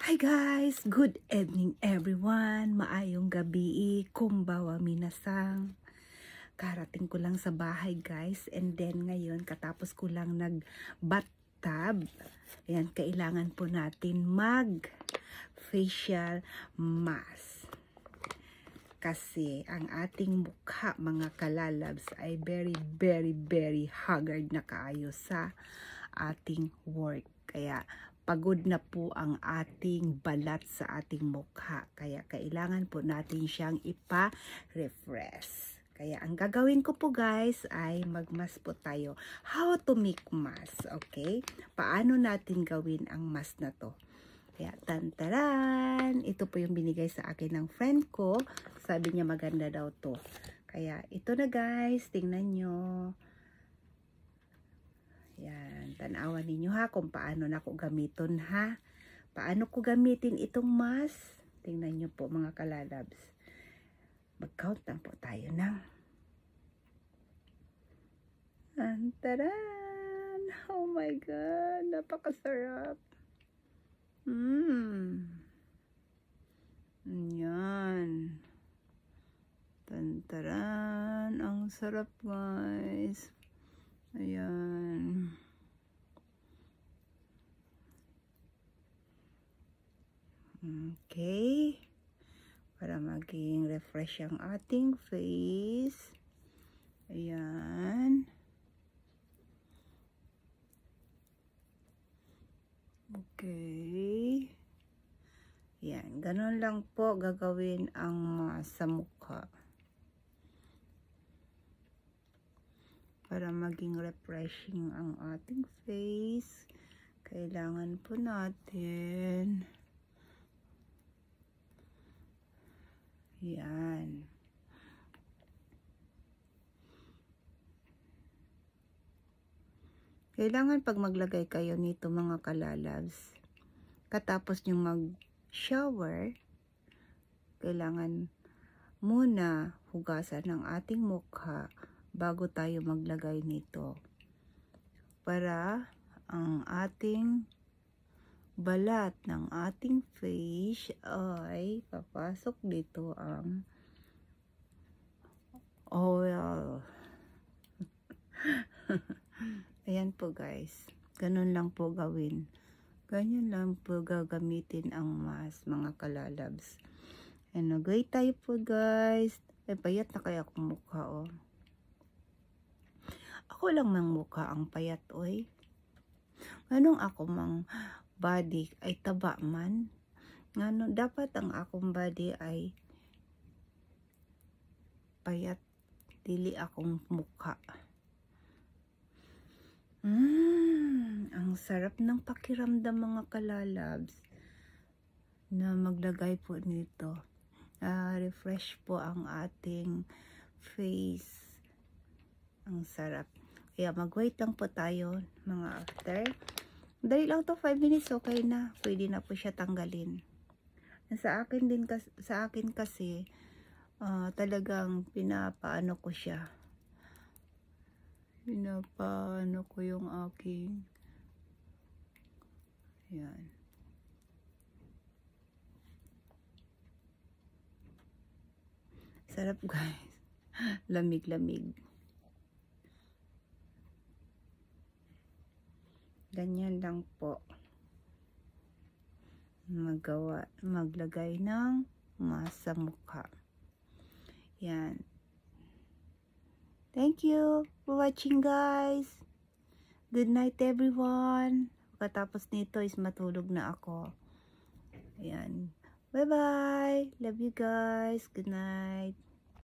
Hi guys! Good evening everyone! Maayong gabi, kumbawa minasang. Karating ko lang sa bahay guys, and then ngayon katapos ko lang nag-bathtub. Ayan, kailangan po natin mag-facial mask. Kasi ang ating mukha mga kalalabs ay very haggard na kaayo sa ating work. Kaya pagod na po ang ating balat sa ating mukha. Kaya kailangan po natin siyang ipa-refresh. Kaya ang gagawin ko po guys ay magmask po tayo. How to make mask, okay? Paano natin gawin ang mask na to? Kaya tantaran! Ito po yung binigay sa akin ng friend ko. Sabi niya maganda daw to. Kaya ito na guys, tingnan nyo. Yan, tanawan ninyo ha kung paano na ko gamiton ha. Paano ko gamitin itong mask? Tingnan nyo po mga kalalabs. Mag-count lang po tayo na. Tantaran! Oh my God! Napakasarap! Yan. Tantaran! Ang sarap guys! Ayan. Okay. Para maging refresh ang ating face. Ayan. Okay. Ayan. Ganun lang po gagawin ang sa mukha. Para maging refreshing ang ating face, kailangan po natin yan. Kailangan pag maglagay kayo nito mga kalalabs, katapos nyo mag-shower, kailangan muna hugasan ng ating mukha bago tayo maglagay nito. Para ang ating balat ng ating face ay papasok dito ang oil. Ayan po guys. Ganun lang po gawin. Ganyan lang po gagamitin ang mask mga kalalabs. And nagay tayo po guys. Ay payat na kaya akong mukha oh. Ako lang mang mukha ang payat oy. Anong ako mang body ay taba man? Ngano dapat ang akong body ay payat, dili akong mukha. Ang sarap ng pakiramdam mga kalalabs na maglagay po nito. Refresh po ang ating face. Ang sarap. Kaya mag-wait lang po tayo mga after. Dali lang to 5 minutes okay na. Pwede na po siya tanggalin. Sa akin din kasi talagang pinapaano ko siya. Pinapaano ko yung aking yan. Sarap guys. Lamig-lamig. Ganyan lang po. Maglagay ng mask sa mukha. Yan. Thank you for watching guys. Good night everyone. Pagkatapos nito is matulog na ako. Ayan. Bye bye. Love you guys. Good night.